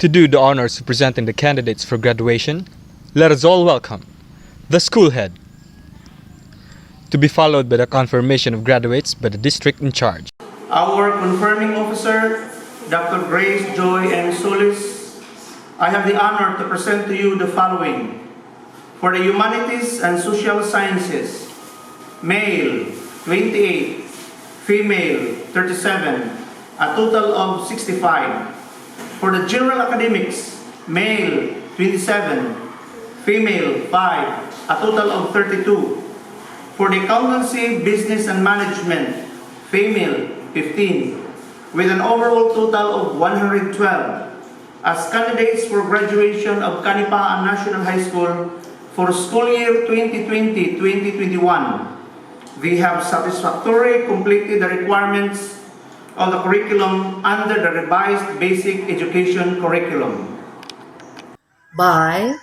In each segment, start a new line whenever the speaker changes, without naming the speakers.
To do the honors of presenting the candidates for graduation, let us all welcome the school head, to be followed by the confirmation of graduates by the district in charge.
Our confirming officer, Dr. Grace Joy M. Solis, I have the honor to present to you the following. For the Humanities and Social Sciences, male 28, female 37, a total of 65. For the General Academics, male 27, female 5, a total of 32. For the Accountancy, Business and Management, female 15, with an overall total of 112. As candidates for graduation of Kanipaan National High School for school year 2020-2021, we have satisfactorily completed the requirements of the curriculum under the revised basic education curriculum.
By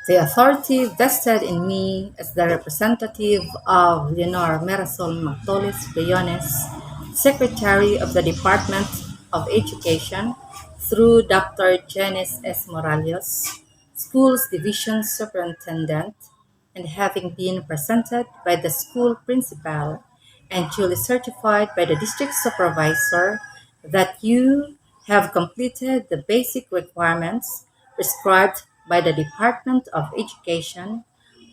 the authority vested in me as the representative of Leonor Marisol Mactolis Leones, Secretary of the Department of Education, through Dr. Janice S. Morales, Schools Division Superintendent, and having been presented by the school principal and duly certified by the district supervisor that you have completed the basic requirements prescribed by the Department of Education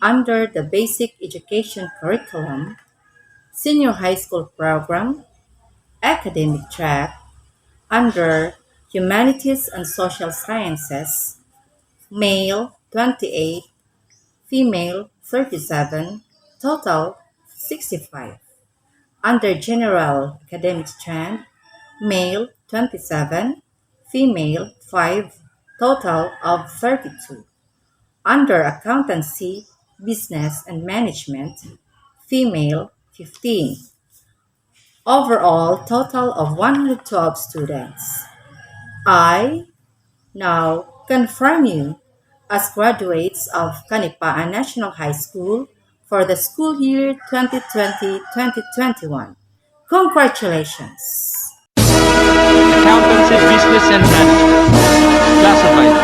under the Basic Education Curriculum, Senior High School Program, Academic Track, under Humanities and Social Sciences, male 28, female 37, total 65. Under General Academic Strand, male 27, female 5, total of 32. Under Accountancy, Business and Management, female 15. Overall total of 112 students. I now confirm you as graduates of Kanipaan National High School for the school year 2020-2021. Congratulations!
Accountancy, Business and Management, classified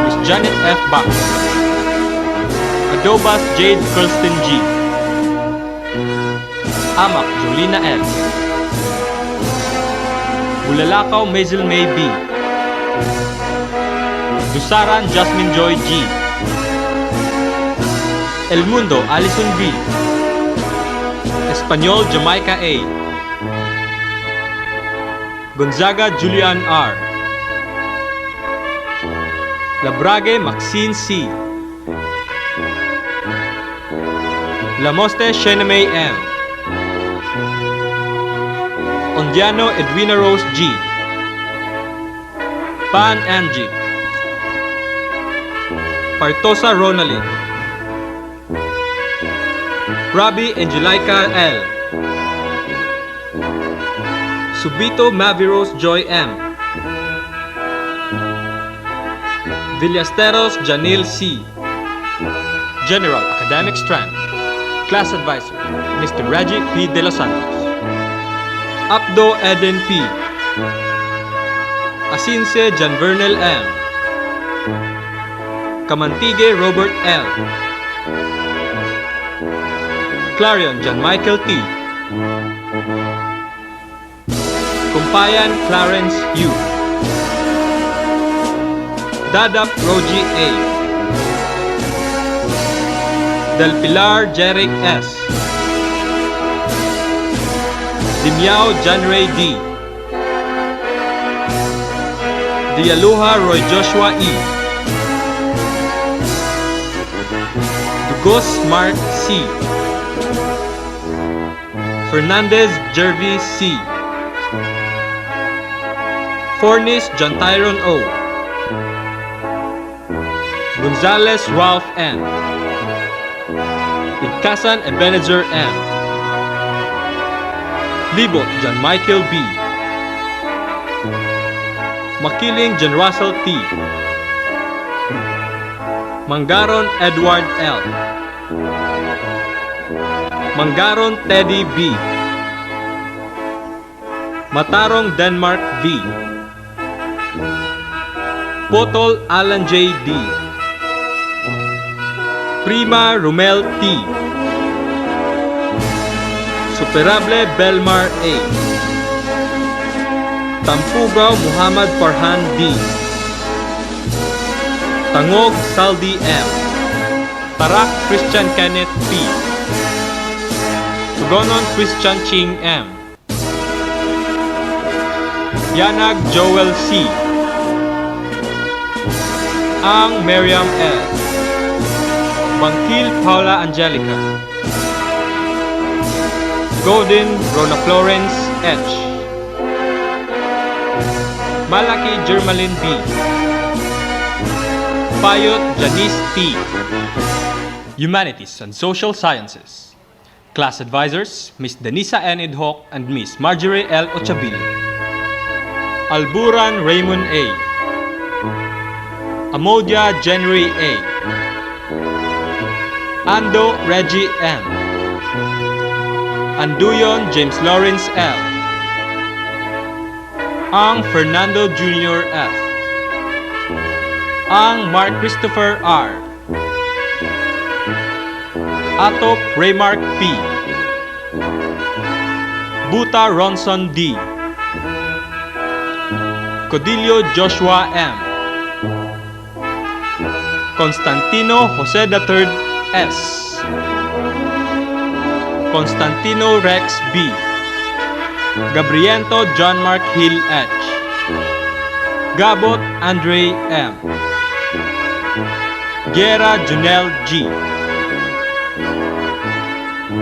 Ms. Janet F. Bach, Adobas Jade Kirsten G, Amak Jolina L, Bulalakaw Maisel May B, Dusaran Jasmine Joy G, El Mundo Alison B, Espanyol Jamaica A, Gonzaga Julian R, Labrage Maxine C, Lamoste Shenamay M, Ondiano Edwina Rose G, Pan Angie, Partosa Ronaldin, Rabi Angelica L, Subito Maviros Joy M, Villasteros Janil C, General Academic Strand, Class Advisor Mr. Reggie P. De Los Santos, Abdo Eden P, Asinse Janvernel M, Kamantige Robert L, Clarion John Michael T, Kumpayan Clarence U, Dadap Roji A, Del Pilar Jeric S, Dimiao Janray D, Dialuha Roy Joshua E, Dugos Mark C, Fernandez Jervis C, Fornis John Tyron O, Gonzales Ralph N, Igkasan Ebenezer M, Libot John Michael B, Makiling John Russell T, Mangaron Edward L, Mangaron Teddy B, Matarong Denmark V, Potol Alan J. D. Prima Romel T. Superable Belmar A. Tampugaw Muhammad Farhan D. Tangog Saldi M. Tarak Christian Kenneth P. Tugonon Christian Ching M. Yanag Joel C. Ang Miriam L. Bangkil Paula Angelica. Golden Rona Florence H. Malaki Germalyn B. Payot Janice T. Humanities and Social Sciences. Class Advisors, Ms. Denisa N. Idhok and Ms. Marjorie L. Ochabili. Alburan Raymond A. Amodia January A. Ando Reggie M. Anduyon James Lawrence L. Ang Fernando Jr. F. Ang Mark Christopher R. Atop Raymark P. Buta Ronson D. Codilio Joshua M. Constantino Jose III S. Constantino Rex B. Gabriento John Mark Hill H. Gabot Andre M. Guerra Junel G.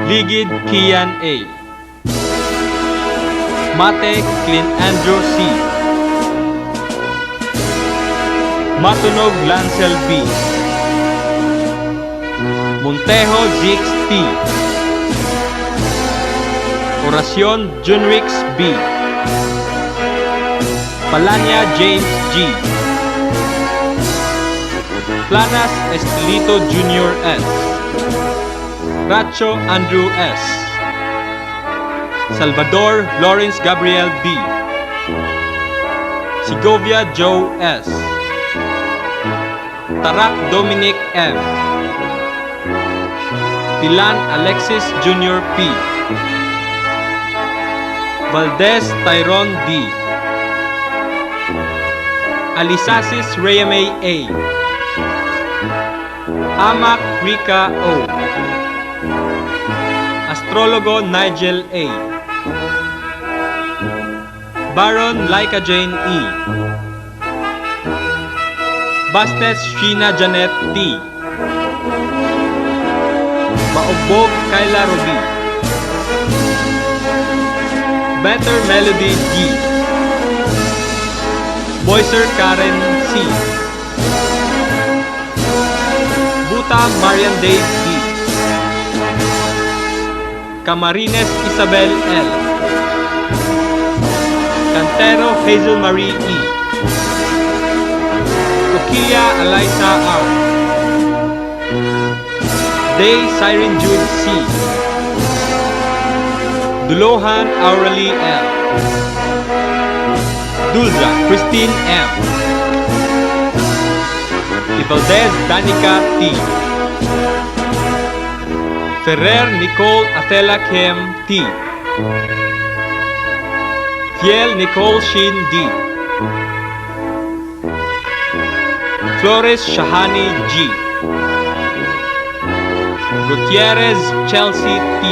Ligid Kian A. Mate Clint Andrew C. Matunog Lancel B. Montejo Zix T. Oracion Junrix B. Palania James G. Planas Estelito Jr. S. Racho Andrew S. Salvador Lawrence Gabriel B. Segovia Joe S. Tarak Dominic M. Tilan Alexis Jr. P. Valdez Tyrone D. Alisasis Reyame A. Amak Rika O. Astrologo Nigel A. Baron Laika Jane E. Bastes Sheena Janet T. Maugbog Kyla Ruby. Better Melody G. Boyser Karen C. Buta Marian Dave D. Camarines Isabel L. Cantero Hazel Marie E. Coquilla Eliza R. Day Siren Jude C. Dulohan Auralie L. Dulza Christine M. Ivaldez Danica T. Ferrer Nicole Athela Kim T. Fiel Nicole Shin D. Flores Shahani G. Gutierrez Chelsea T.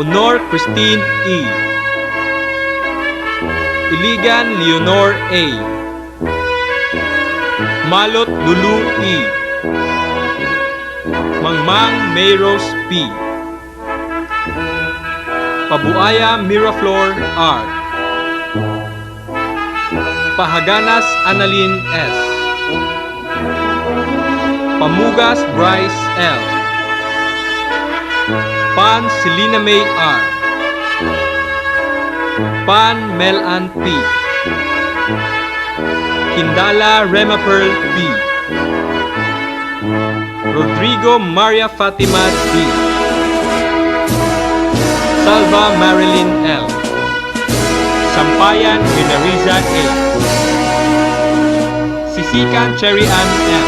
Honor Christine E. Iligan Leonor A. Malot Lulu E. Mangmang Mayros P. Pabuaya Miraflor R. Pahaganas Annalyn S. Pamugas Bryce L. Pan Selena May R. Pan Melan P. Kindala Rema Pearl P. Rodrigo Maria Fatima D. Salva Marilyn L. Sampayan Minariza A. Sisikan Cherry Ann M.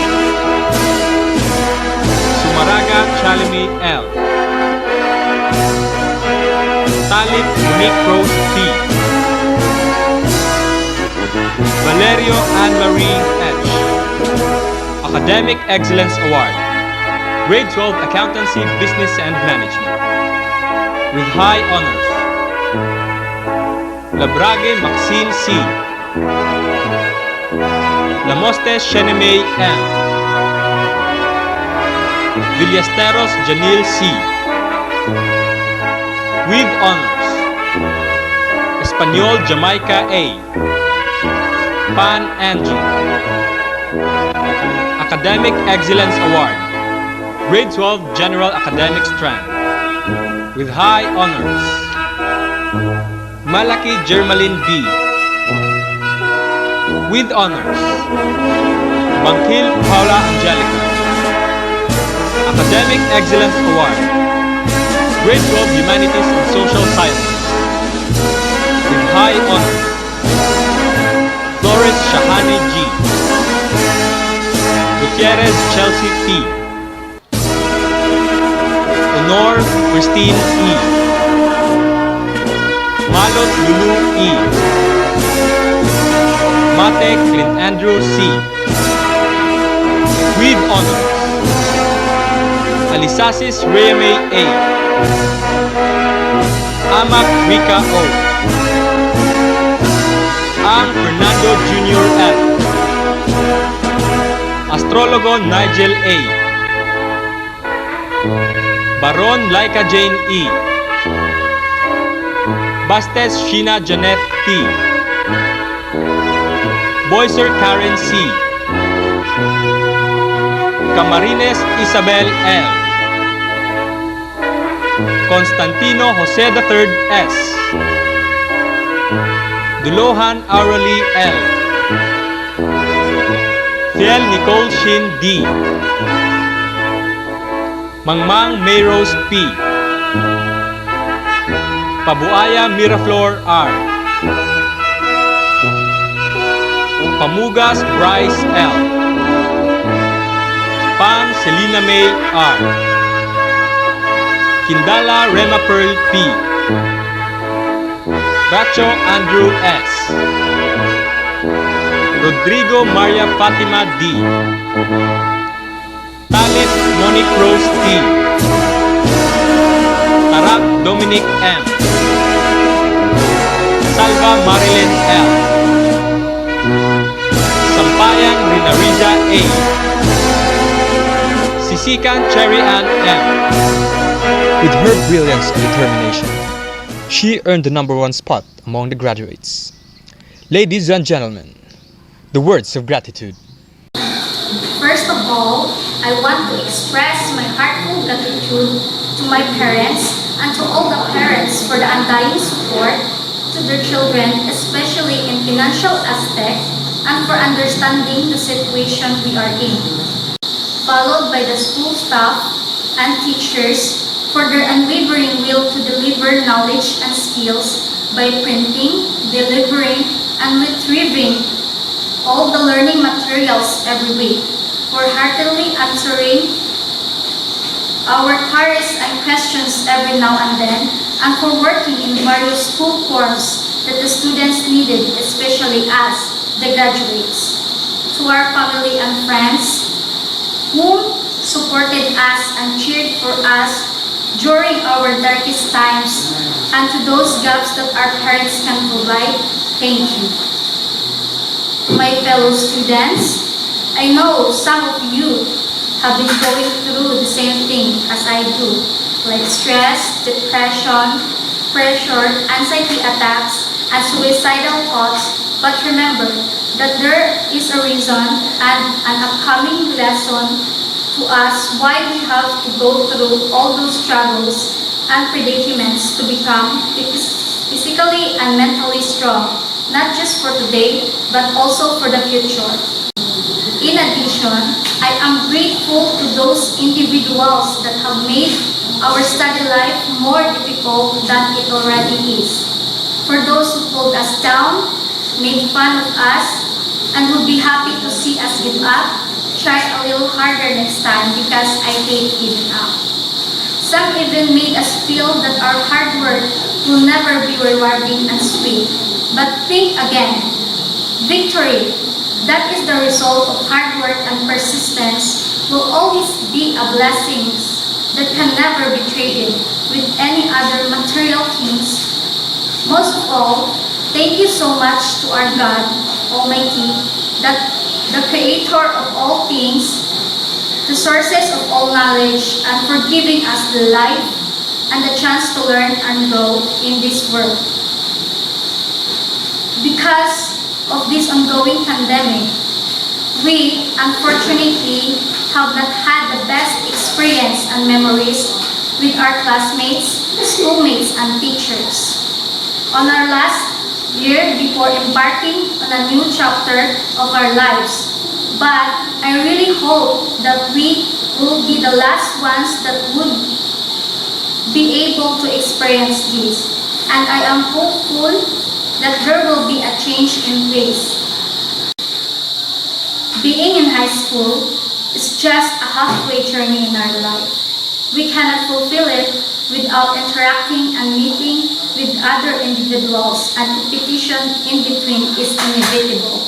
Sumaraga Chalimi L. Talib Monique Rose T. Valerio Anne-Marie H. Academic Excellence Award, Grade 12 Accountancy, Business and Management, with high honors. Labrage Maxine C. Lamoste Sheneme M. Villesteros Janil C. With honors. Espanyol Jamaica A. Pan Angie. Academic Excellence Award, Grade 12 General Academic Strand, with high honors. Malaki Germaline B. With honors. Bangkil Paula Angelica. Academic Excellence Award, Grade 12 Humanities and Social Sciences, with high honors. Flores Shahani G. Gutierrez Chelsea T. Honor Christine E. Malot Lulu E. Mate Clint Andrew C. With honors. Alisasis Reyame A. Amak Rika O. Ang Fernando Jr. F. Astrologo Nigel A. Baron Laika Jane E. Bastes Sheena Janet T. Boyser Karen C. Camarines Isabel L. Constantino Jose III S. Dulohan Aureli L. Fiel Nicole Shin D. Mangmang Mayrose P. Pabuaya Miraflor R. Pamugas Bryce L. Pam Selina May R. Kindala Rema Pearl P. Bacho Andrew S. Rodrigo Maria Fatima D. Talit Monique Rose T. Tarak Dominic M. Salva Marilyn L. Sampayan Rinariza A. Sisikan Cherry Ann M.
With her brilliance and determination, she earned the #1 spot among the graduates. Ladies and gentlemen, the words of gratitude.
First of all, I want to express my heartfelt gratitude to my parents and to all the parents for the undying support to their children, especially in financial aspect, and for understanding the situation we are in. Followed by the school staff and teachers for their unwavering will to deliver knowledge and skills by printing, delivering, and retrieving all the learning materials every week, for heartily answering our queries and questions every now and then, and for working in various school forms that the students needed, especially us, the graduates. To our family and friends who supported us and cheered for us during our darkest times, and to those gaps that our parents can provide, thank you. To my fellow students, I know some of you have been going through the same thing as I do, like stress, depression, pressure, anxiety attacks, and suicidal thoughts. But remember that there is a reason and an upcoming lesson to us why we have to go through all those struggles and predicaments to become physically and mentally strong, not just for today, but also for the future. In addition, I am grateful to those individuals that have made our study life more difficult than it already is. For those who pulled us down, made fun of us, and would be happy to see us give up, try a little harder next time because I hate giving up. Some even made us feel that our hard work will never be rewarding and sweet. But think again. Victory, that is the result of hard work and persistence, will always be a blessing that can never be traded with any other material things. Most of all, thank you so much to our God Almighty, that the Creator of all things, the sources of all knowledge, and for giving us the life and the chance to learn and grow in this world. Because of this ongoing pandemic, we unfortunately have not had the best experience and memories with our classmates, schoolmates, and teachers. On our last year before embarking on a new chapter of our lives, but I really hope that we will be the last ones that would be able to experience this, and I am hopeful that there will be a change in pace. Being in high school is just a halfway journey in our life. We cannot fulfill it without interacting and meeting with other individuals, and competition in between is inevitable.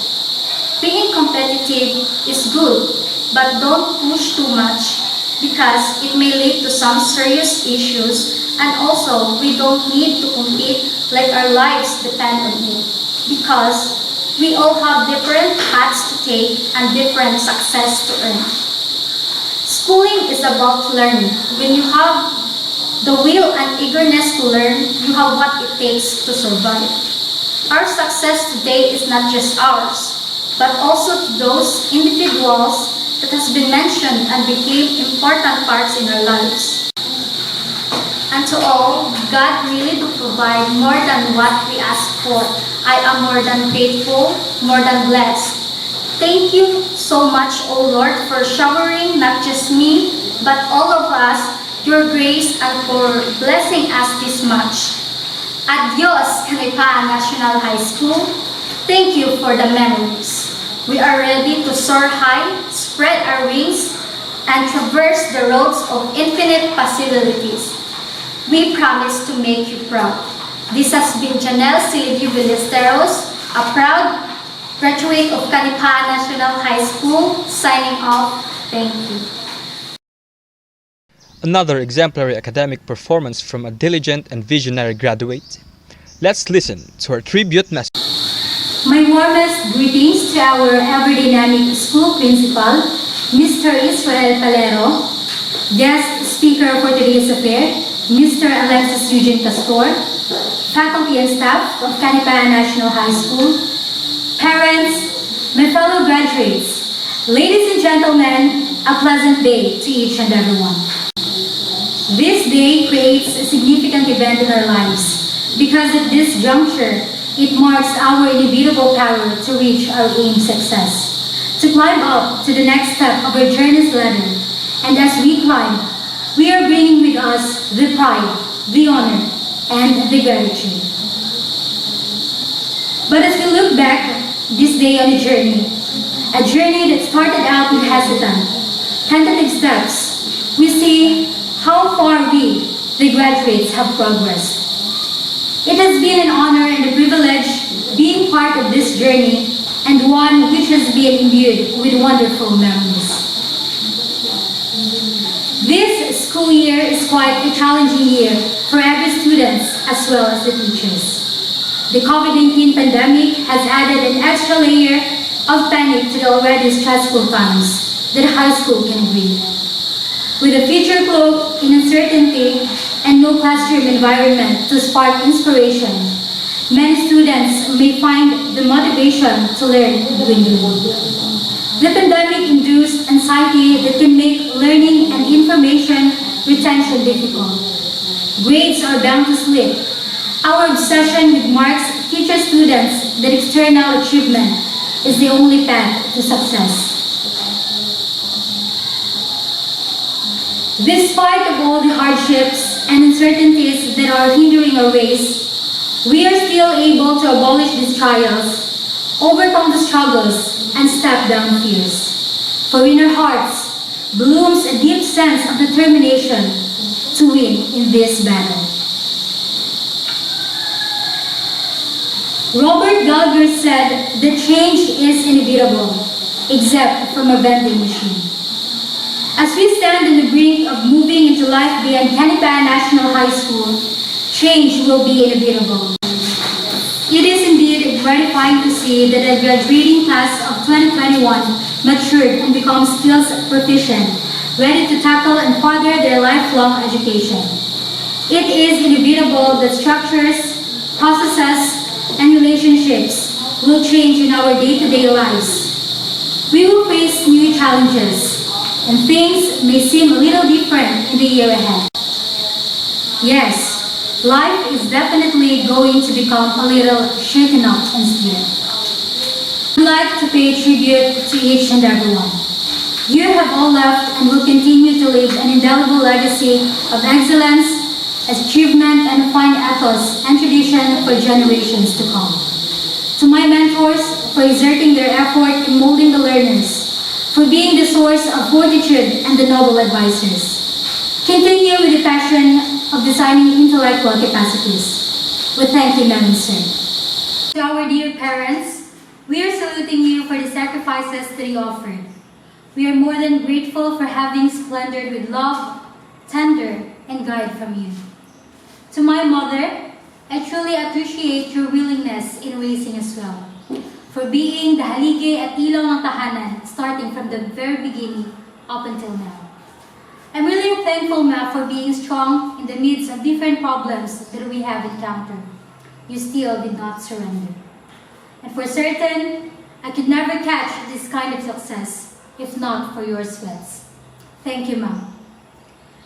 Being competitive is good, but don't push too much because it may lead to some serious issues, and also we don't need to compete like our lives depend on it, because we all have different paths to take and different success to earn. Schooling is about learning. When you have the will and eagerness to learn, you have what it takes to survive. Our success today is not just ours, but also to those individuals that has been mentioned and became important parts in our lives. And to all, God really do provide more than what we ask for. I am more than faithful, more than blessed. Thank you so much, O Lord, for showering not just me, but all of us, your grace, and for blessing us this much. Adios, Canipaan National High School. Thank you for the memories. We are ready to soar high, spread our wings, and traverse the roads of infinite possibilities. We promise to make you proud. This has been Janelle Silvio Ballesteros, a proud graduate of Canipaan National High School, signing off. Thank you.
Another exemplary academic performance from a diligent and visionary graduate. Let's listen to her tribute message.
My warmest greetings to our ever-dynamic school principal, Mr. Israel Palero, guest speaker for today's affair, Mr. Alexis Eugene Castor, faculty and staff of Canipaan National High School, parents, my fellow graduates, ladies and gentlemen, a pleasant day to each and everyone. This day creates a significant event in our lives because at this juncture, it marks our inevitable power to reach our aimed success, to climb up to the next step of our journey's ladder. And as we climb, we are bringing with us the pride, the honor, and the gratitude. But as we look back this day on a journey that started out with hesitant, tentative steps, we see how far we, the graduates, have progressed. It has been an honor and a privilege being part of this journey, and one which has been imbued with wonderful memories. This school year is quite a challenging year for every student as well as the teachers. The COVID-19 pandemic has added an extra layer of panic to the already stressful times that high school can bring. With a future cloaked in uncertainty and no classroom environment to spark inspiration, many students may find the motivation to learn dwindling. The pandemic-induced anxiety that can make learning and information retention difficult. Grades are bound to slip. Our obsession with marks teaches students that external achievement is the only path to success. Despite of all the hardships and uncertainties that are hindering our race, we are still able to abolish these trials, overcome the struggles, and step down fears. For in our hearts blooms a deep sense of determination to win in this battle. Robert Galbraith said that change is inevitable, except from a vending machine. As we stand on the brink of moving into life beyond Canipa National High School, change will be inevitable. It is indeed gratifying to see that the graduating class of 2021 matured and become skills proficient, ready to tackle and further their lifelong education. It is inevitable that structures, processes, and relationships will change in our day-to-day lives. We will face new challenges, and things may seem a little different in the year ahead. Yes, life is definitely going to become a little shaken up and scared. I'd like to pay tribute to each and every one. You have all left and will continue to leave an indelible legacy of excellence, achievement, and fine ethos and tradition for generations to come. To my mentors for exerting their effort in molding the learners, for being the source of fortitude and the noble advisors. Continue with the passion of designing intellectual capacities. We thank you, Madam Sir. To our dear parents, we are saluting you for the sacrifices that you offered. We are more than grateful for having splendored with love, tender, and guide from you. To my mother, I truly appreciate your willingness in raising as well, for being the halige at ilaw ng tahanan starting from the very beginning up until now. I'm really thankful, Ma, for being strong in the midst of different problems that we have encountered. You still did not surrender. And for certain, I could never catch this kind of success if not for your sweats. Thank you, Ma.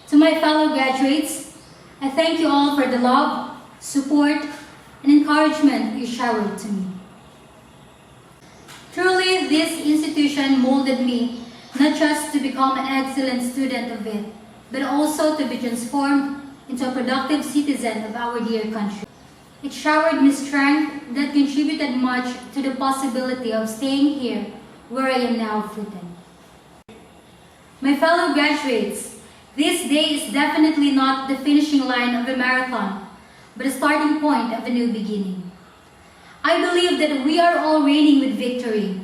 To my fellow graduates, I thank you all for the love, support, and encouragement you showered to me. Truly, this institution molded me not just to become an excellent student of it, but also to be transformed into a productive citizen of our dear country. It showered me strength that contributed much to the possibility of staying here where I am now footed. My fellow graduates, this day is definitely not the finishing line of a marathon, but a starting point of a new beginning. I believe that we are all reigning with victory.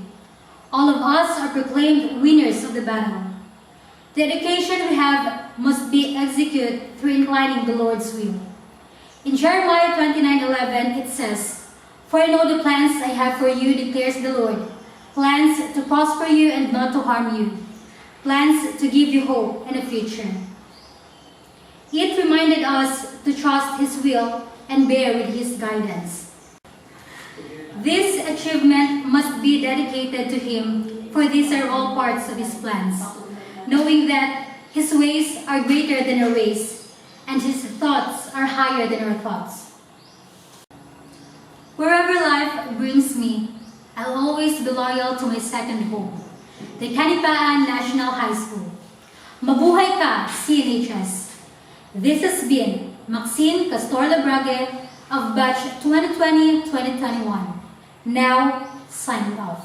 All of us are proclaimed winners of the battle. The education we have must be executed through inclining the Lord's will. In Jeremiah 29:11, it says, "For I know the plans I have for you, declares the Lord, plans to prosper you and not to harm you, plans to give you hope and a future." It reminded us to trust His will and bear with His guidance. This achievement must be dedicated to Him, for these are all parts of His plans, knowing that His ways are greater than our ways, and His thoughts are higher than our thoughts. Wherever life brings me, I'll always be loyal to my second home, the Canipaan National High School. Mabuhay ka, CNHS! This has been Maxine Castor Labrage of Batch 2020-2021. Now, signing off.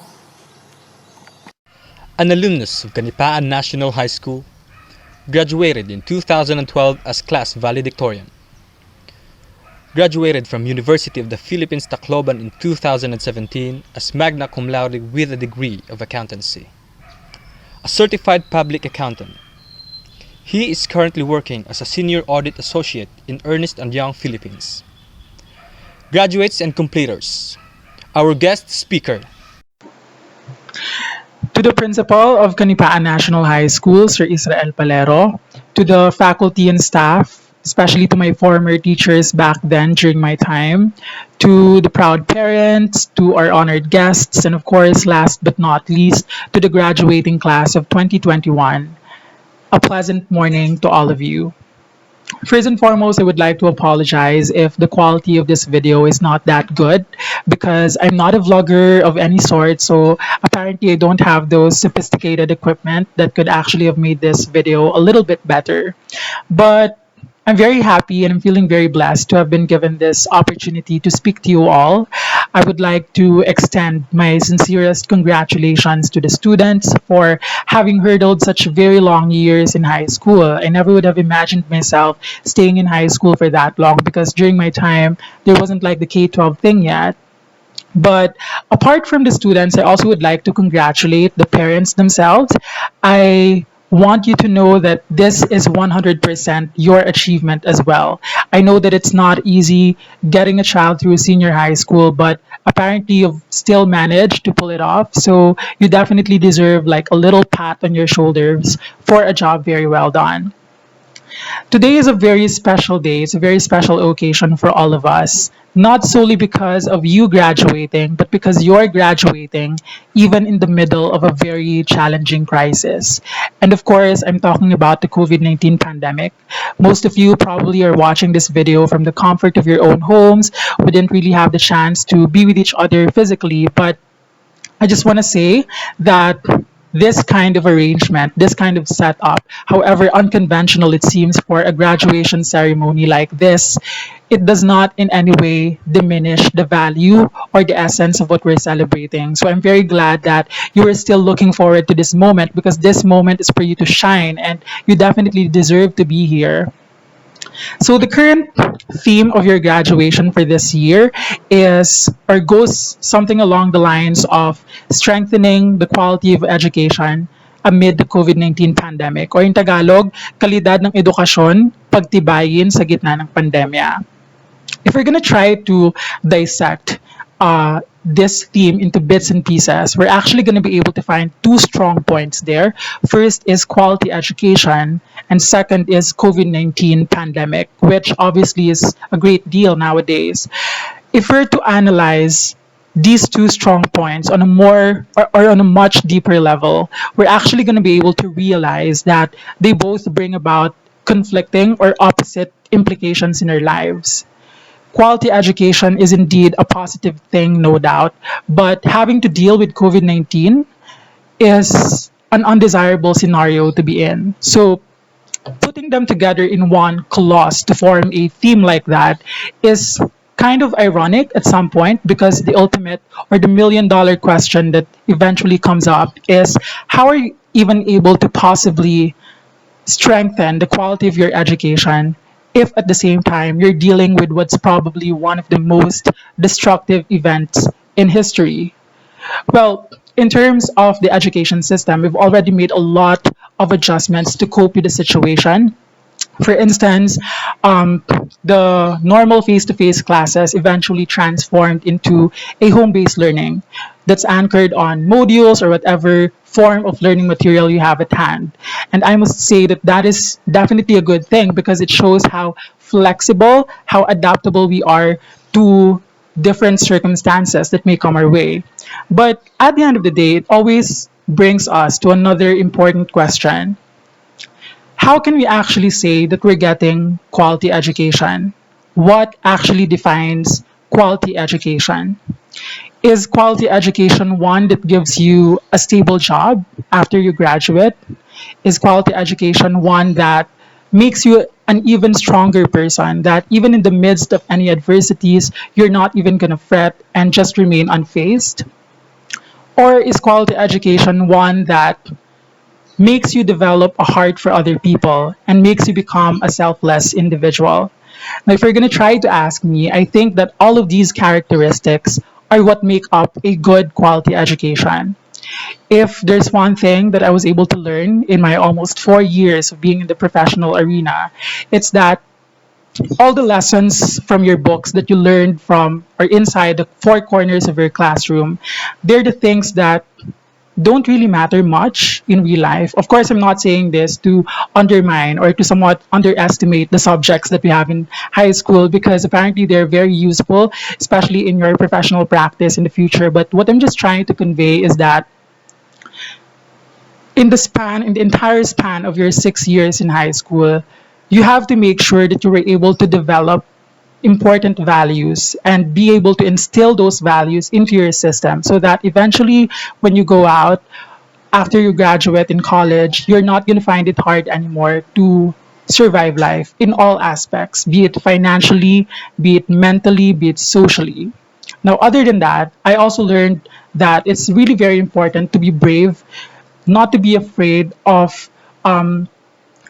An alumnus of Canipaan National High School, graduated in 2012 as class valedictorian. Graduated from University of the Philippines Tacloban in 2017 as magna cum laude with a degree of accountancy. A certified public accountant. He is currently working as a senior audit associate in Ernst & Young Philippines. Graduates and completers, our guest speaker.
To the principal of Canipaan National High School, Sir Israel Palero, to the faculty and staff, especially to my former teachers back then during my time, to the proud parents, to our honored guests, and of course, last but not least, to the graduating class of 2021. A pleasant morning to all of you. First and foremost, I would like to apologize if the quality of this video is not that good because I'm not a vlogger of any sort, so apparently I don't have those sophisticated equipment that could actually have made this video a little bit better. But I'm very happy and I'm feeling very blessed to have been given this opportunity to speak to you all. I would like to extend my sincerest congratulations to the students for having hurdled such very long years in high school. I never would have imagined myself staying in high school for that long because during my time, there wasn't like the K 12 thing yet. But apart from the students, I also would like to congratulate the parents themselves. I want you to know that this is 100% your achievement as well. I know that it's not easy getting a child through senior high school, but apparently you've still managed to pull it off. So you definitely deserve like a little pat on your shoulders for a job very well done. Today is a very special day. It's a very special occasion for all of us. Not solely because of you graduating, but because you're graduating even in the middle of a very challenging crisis. And of course, I'm talking about the COVID 19 pandemic. Most of you probably are watching this video from the comfort of your own homes. We didn't really have the chance to be with each other physically, but I just want to say that this kind of arrangement, this kind of setup, however unconventional it seems for a graduation ceremony like this, it does not in any way diminish the value or the essence of what we're celebrating. So I'm very glad that you are still looking forward to this moment because this moment is for you to shine and you definitely deserve to be here. So the current theme of your graduation for this year is or goes something along the lines of strengthening the quality of education amid the COVID-19 pandemic or in Tagalog, kalidad ng edukasyon, pagtibayin sa gitna ng pandemya. If we're going to try to dissect this theme into bits and pieces, we're actually going to be able to find two strong points there. First is quality education, and second is COVID-19 pandemic, which obviously is a great deal nowadays. If we're to analyze these two strong points on a more or on a much deeper level, we're actually going to be able to realize that they both bring about conflicting or opposite implications in our lives. Quality education is indeed a positive thing, no doubt, but having to deal with COVID 19 is an undesirable scenario to be in. So, putting them together in one clause to form a theme like that is kind of ironic at some point because the ultimate or the $1 million question that eventually comes up is how are you even able to possibly strengthen the quality of your education if at the same time you're dealing with what's probably one of the most destructive events in history? Well, in terms of the education system, we've already made a lot of adjustments to cope with the situation. For instance, the normal face to face classes eventually transformed into a home based learning that's anchored on modules or whatever form of learning material you have at hand. And I must say that that is definitely a good thing because it shows how flexible, how adaptable we are to different circumstances that may come our way. But at the end of the day, it always brings us to another important question: how can we actually say that we're getting quality education? What actually defines quality education? Is quality education one that gives you a stable job after you graduate? Is quality education one that makes you an even stronger person, that even in the midst of any adversities, you're not even going to fret and just remain unfazed? Or is quality education one that makes you develop a heart for other people and makes you become a selfless individual? Now, if you're going to try to ask me, I think that all of these characteristics are what make up a good quality education. If there's one thing that I was able to learn in my almost 4 years of being in the professional arena, it's that all the lessons from your books that you learned from or inside the four corners of your classroom, they're the things that don't really matter much in real life. Of course, I'm not saying this to undermine or to somewhat underestimate the subjects that we have in high school because apparently they're very useful, especially in your professional practice in the future. But what I'm just trying to convey is that in the entire span of your 6 years in high school, you have to make sure that you were able to develop important values and be able to instill those values into your system so that eventually when you go out after you graduate in college, you're not going to find it hard anymore to survive life in all aspects, be it financially, be it mentally, be it socially. Now, other than that, I also learned that it's really very important to be brave, not to be afraid of um,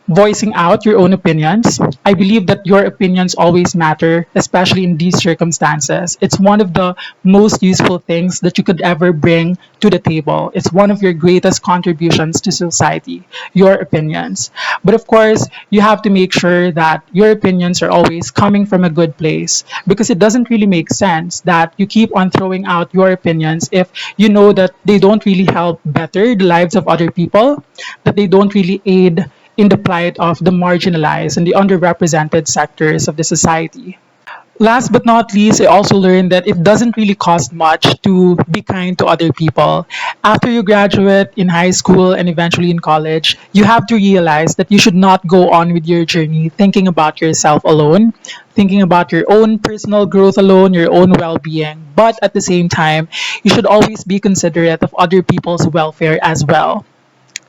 voicing out your own opinions. I believe that your opinions always matter, especially in these circumstances. It's one of the most useful things that you could ever bring to the table. It's one of your greatest contributions to society, your opinions. But of course, you have to make sure that your opinions are always coming from a good place, because it doesn't really make sense that you keep on throwing out your opinions if you know that they don't really help better the lives of other people, that they don't really aid in the plight of the marginalized and the underrepresented sectors of the society. Last but not least, I also learned that it doesn't really cost much to be kind to other people. After you graduate in high school and eventually in college, you have to realize that you should not go on with your journey thinking about yourself alone, thinking about your own personal growth alone, your own well being. But at the same time, you should always be considerate of other people's welfare as well,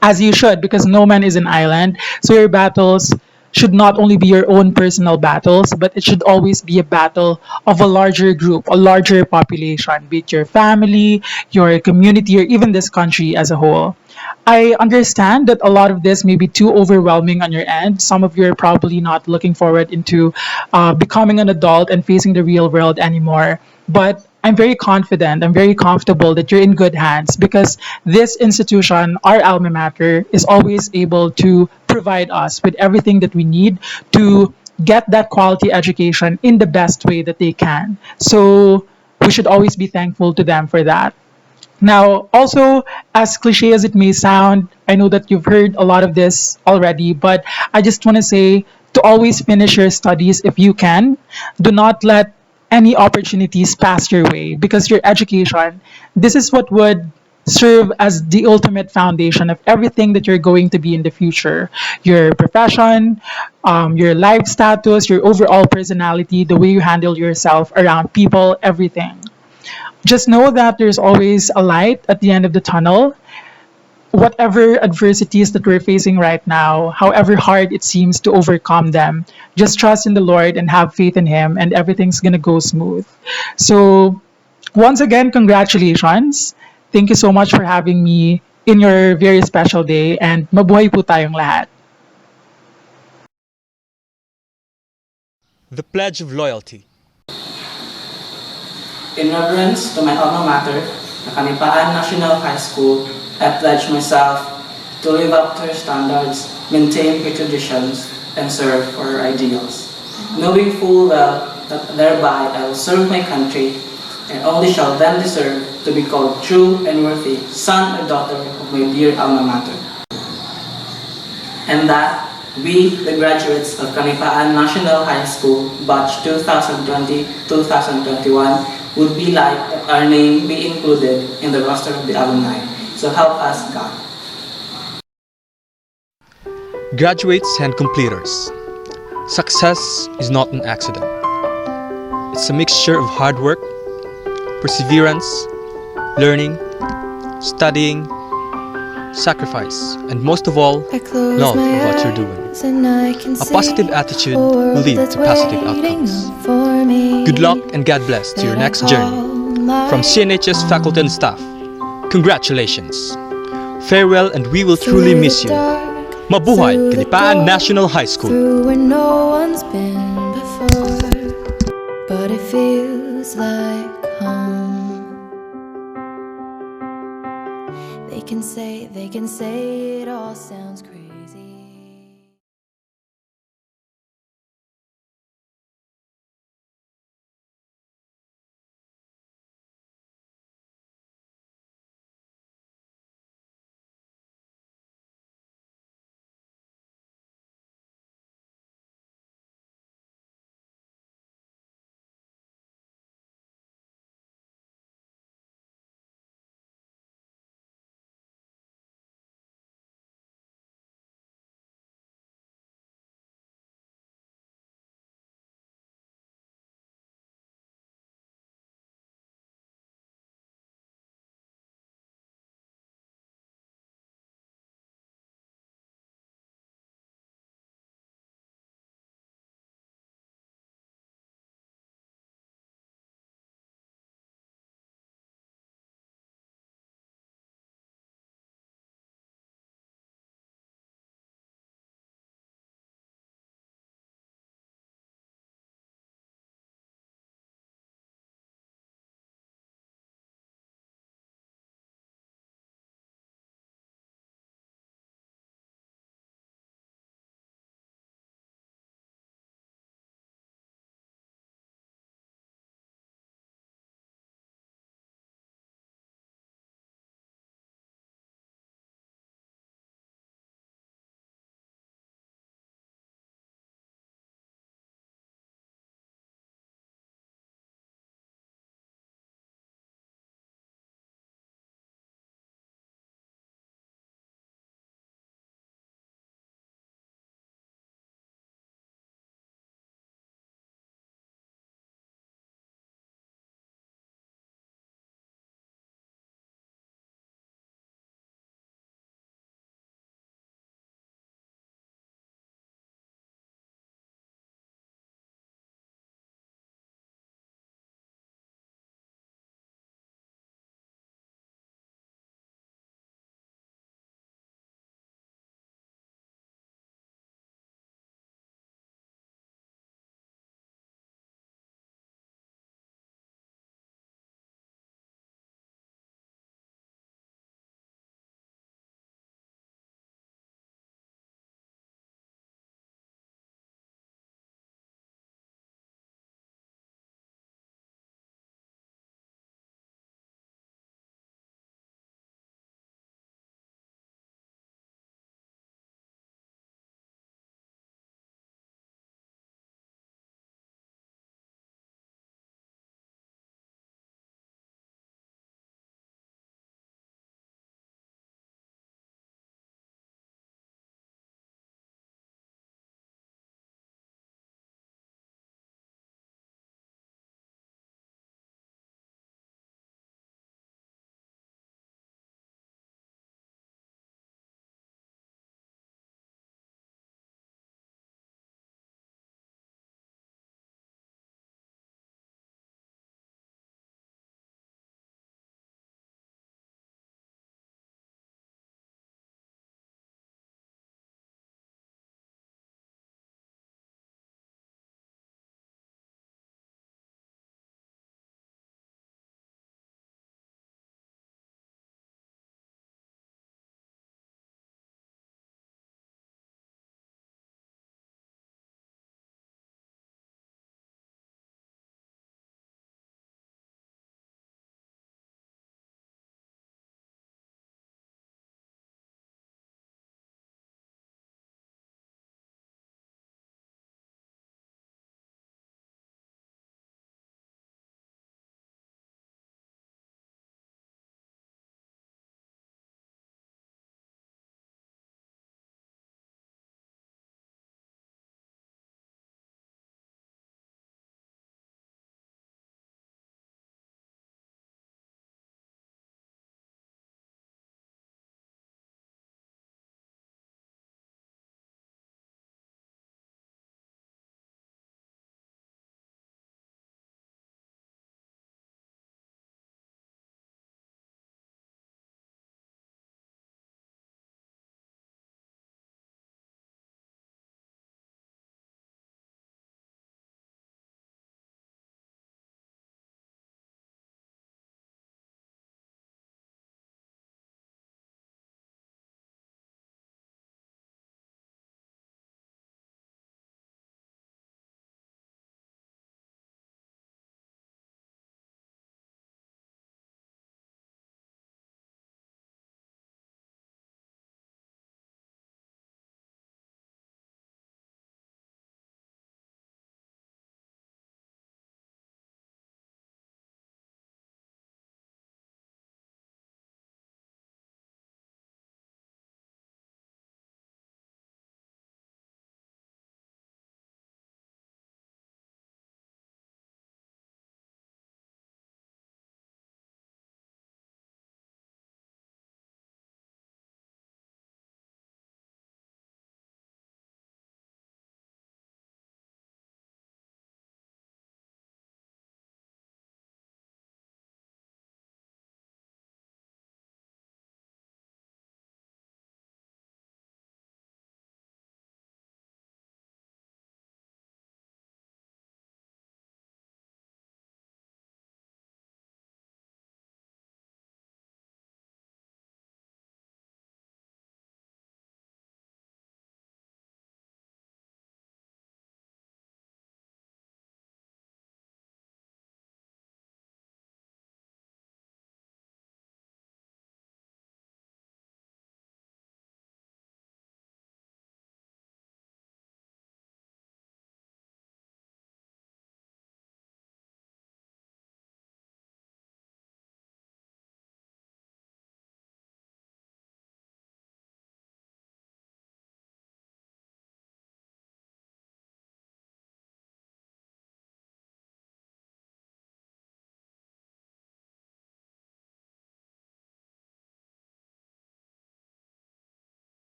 as you should, because no man is an island. So your battles should not only be your own personal battles, but it should always be a battle of a larger group, a larger population, be it your family, your community, or even this country as a whole. I understand that a lot of this may be too overwhelming on your end. Some of you are probably not looking forward into becoming an adult and facing the real world anymore. But I'm very confident, I'm very comfortable that you're in good hands, because this institution, our alma mater, is always able to provide us with everything that we need to get that quality education in the best way that they can. So we should always be thankful to them for that. Now, also, as cliche as it may sound, I know that you've heard a lot of this already, but I just want to say to always finish your studies if you can. Do not let any opportunities pass your way, because your education, this is what would serve as the ultimate foundation of everything that you're going to be in the future. Your profession, your life status, your overall personality, the way you handle yourself around people, everything. Just know that there's always a light at the end of the tunnel. Whatever adversities that we're facing right now, however hard it seems to overcome them, just trust in the Lord and have faith in Him, and everything's gonna go smooth. So, once again, congratulations. Thank you so much for having me in your very special day, and mabuhay po tayong lahat.
The Pledge of Loyalty.
In reverence to my alma mater, the Kanipaan National High School, I pledge myself to live up to her standards, maintain her traditions, and serve for her ideals, knowing full well that thereby I will serve my country and only shall then deserve to be called true and worthy son or daughter of my dear alma mater. And that we, the graduates of Kanipaan National High School, batch 2020-2021, would be like if our name be included in the roster of the alumni. So help us, God.
Graduates and completers. Success is not an accident. It's a mixture of hard work, perseverance, learning, studying, sacrifice, and most of all, love of what you're doing. A positive attitude will lead to positive outcomes. Good luck and God bless to your next journey. From CNHS faculty and staff, congratulations. Farewell, and we will truly miss you. Mabuhay, Kanipaan National High School.
Through where no one's been before, but it feels like home. They can say it all sounds crazy.